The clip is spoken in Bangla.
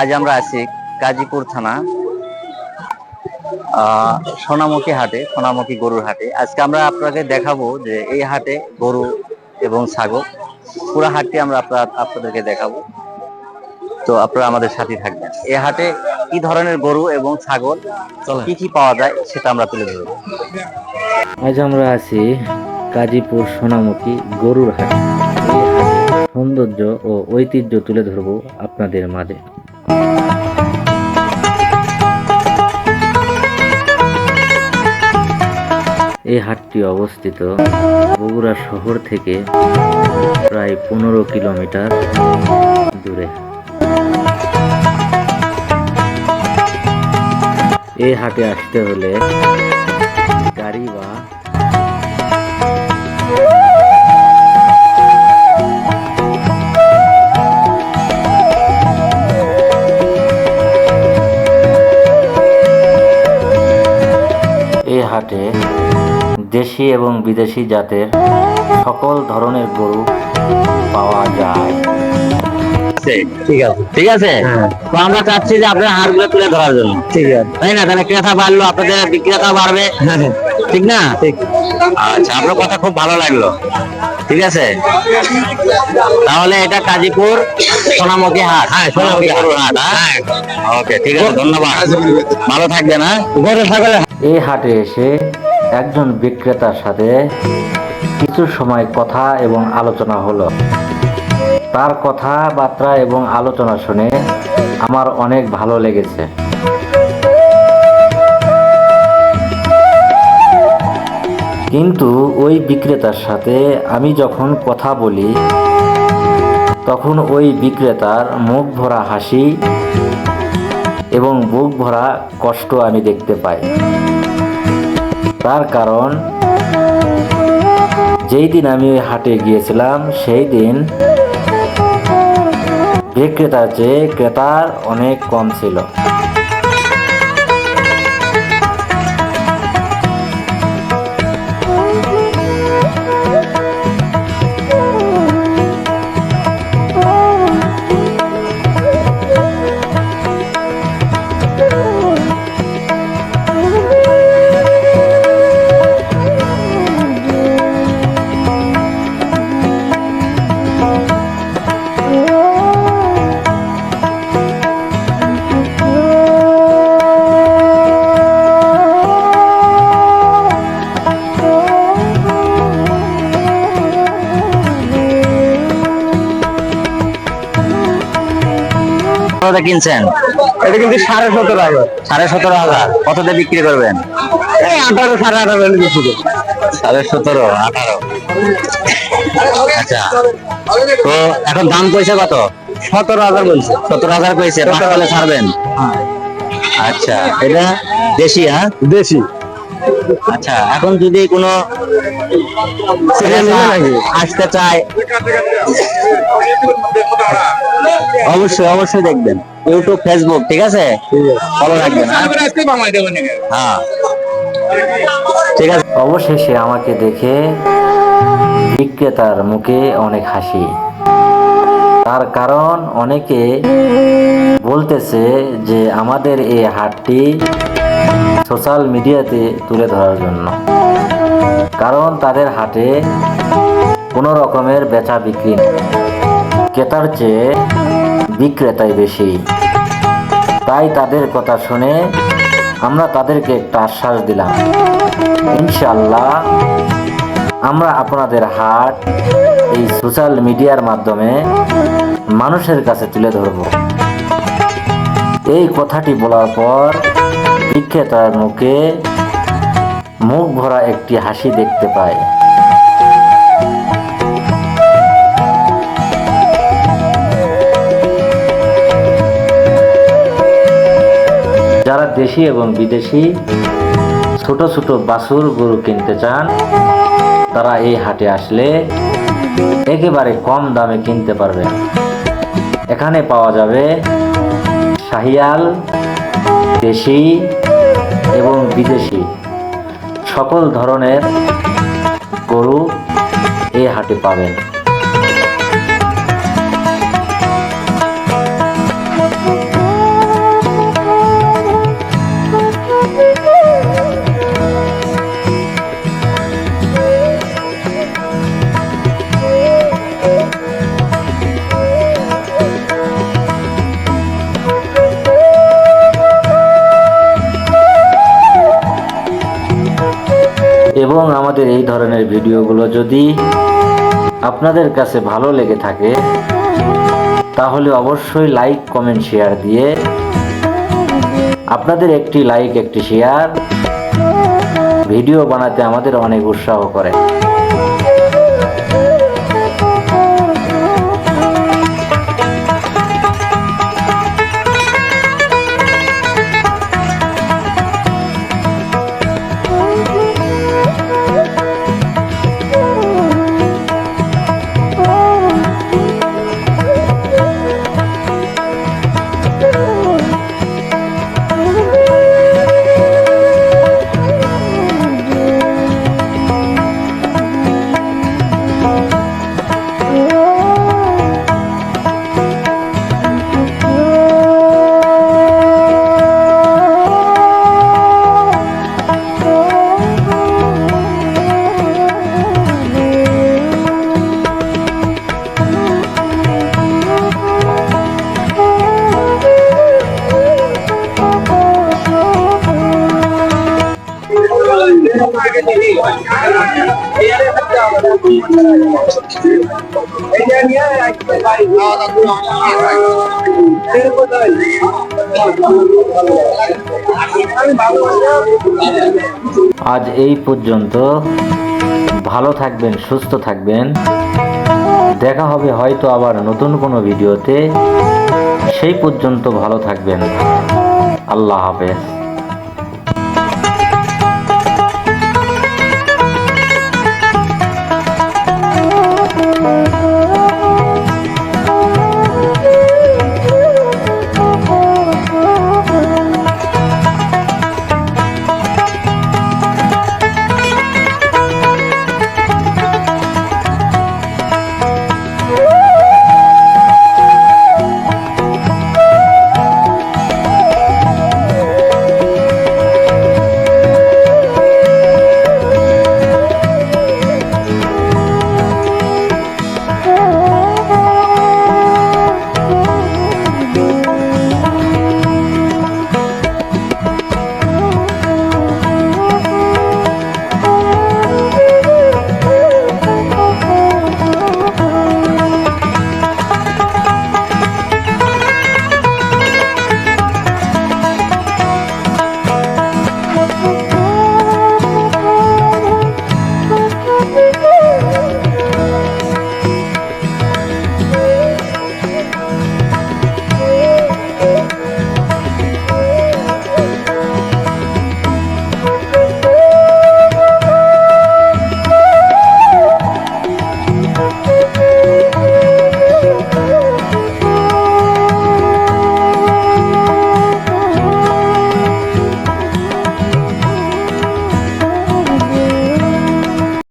আজ আমরা আছি গাজীপুর থানা সোনামুখী হাটে, সোনামুখী গরুর হাটে। আজকে আমরা আপনাকে দেখাবো যে এই হাটে গরু এবং ছাগল, পুরো হাটটি আমরা আপনাদেরকে দেখাবো। তো আপনারা আমাদের সাথে থাকবেন। এই হাটে কি ধরনের গরু এবং ছাগল কি কি পাওয়া যায় সেটা আমরা তুলে ধরবো। আজ আমরা আছি গাজীপুর সোনামুখী গরুর হাট। এই হাটের সৌন্দর্য ও ঐতিহ্য তুলে ধরবো আপনাদের মাঝে। এই হাটটি অবস্থিত বগুড়া শহর থেকে প্রায় 15 কিলোমিটার দূরে। এই হাটে আসতে হলে গাড়ি বা এই হাটে দেশি এবং বিদেশি জাতের সকল ধরনের গরু পাওয়া যায়। ঠিক আছে। তো আমরা চাচ্ছি যে আপনার হাড়গুলো তুলে ধরার জন্য, ঠিক আছে তাই না? তাহলে ক্রেতা বাড়লো, আপনাদের বিক্রেতা বাড়বে, ঠিক না? আচ্ছা, আপনার কথা খুব ভালো লাগলো। ঠিক আছে, তাহলে এটা গাজীপুর সোনামুখী হাট। হ্যাঁ, সোনামুখী গরুর হাট। ওকে, ঠিক আছে, ধন্যবাদ, ভালো থাকবেন। হ্যাঁ, এই হাটে এসে একজন বিক্রেতার সাথে কিছু সময় কথা এবং আলোচনা হলো। তার কথাবার্তা এবং আলোচনা শুনে আমার অনেক ভালো লেগেছে। কিন্তু ওই বিক্রেতার সাথে আমি যখন কথা বলি তখন ওই বিক্রেতার মুখ ভরা হাসি এবং বুক ভরা কষ্ট আমি দেখতে পাই। তার কারণ যেই দিন আমি ওই হাটে গিয়েছিলাম সেই দিন বিক্রেতার চেয়ে ক্রেতার অনেক কম ছিল। কিনছেন? এটা কিন্তু 17,500। 17,500। কততে বিক্রি করবেন? 18, 18.5 বেশি। 17.5, 18। আচ্ছা, তো এখন দাম কইছে কত? 17,000 বলছে। 17,000 কইছে। পাঁচতলে ছাড়বেন? আচ্ছা, এটা দেশি? হ্যাঁ, দেশি। আচ্ছা, এখন যদি কোনো আসতে চায় অবশ্যই অবশ্যই দেখবেন ইউটিউব, ফেসবুক, ঠিক আছে? ফলো রাখবেন। হ্যাঁ, ঠিক আছে। অবশেষে আমাকে দেখে বিক্রেতার মুখে অনেক হাসি। তার কারণ অনেকে বলতেছে যে আমাদের এই হাটটি সোশ্যাল মিডিয়াতে তুলে ধরার জন্য, কারণ তাদের হাটে কোনো রকমের বেচা বিক্রি নেই, ক্রেতার চেয়ে বিক্রেতাই বেশি। তাই তাদের কথা শুনে আমরা তাদেরকে একটা আশ্বাস দিলাম, ইনশাআল্লাহ আমরা আপনাদের হাট এই সোশ্যাল মিডিয়ার মাধ্যমে মানুষের কাছে তুলে ধরব। এই কথাটি বলার পর বিক্রেতার মুখে মুখ ভরা একটি হাসি দেখতে পাই। যারা দেশি এবং বিদেশি ছোট ছোট বাছুর গরু কিনতে চান তারা এই হাটে আসলে একেবারে কম দামে কিনতে পারবেন। এখানে পাওয়া যাবে শাহিয়াল, দেশি এবং বিদেশি সকল ধরনের গরু এই হাটে পাবেন। এবং আমাদের এই ধরনের ভিডিওগুলো যদি আপনাদের কাছে ভালো লেগে থাকে তাহলে অবশ্যই লাইক, কমেন্ট, শেয়ার দিয়ে আপনাদের একটি লাইক, একটি শেয়ার ভিডিও বানাতে আমাদের অনেক উৎসাহ করে। আজ এই পর্যন্ত। ভালো থাকবেন, সুস্থ থাকবেন। দেখা হবে হয়তো আবার নতুন কোনো ভিডিওতে। সেই পর্যন্ত ভালো থাকবেন। আল্লাহ হাফেজ।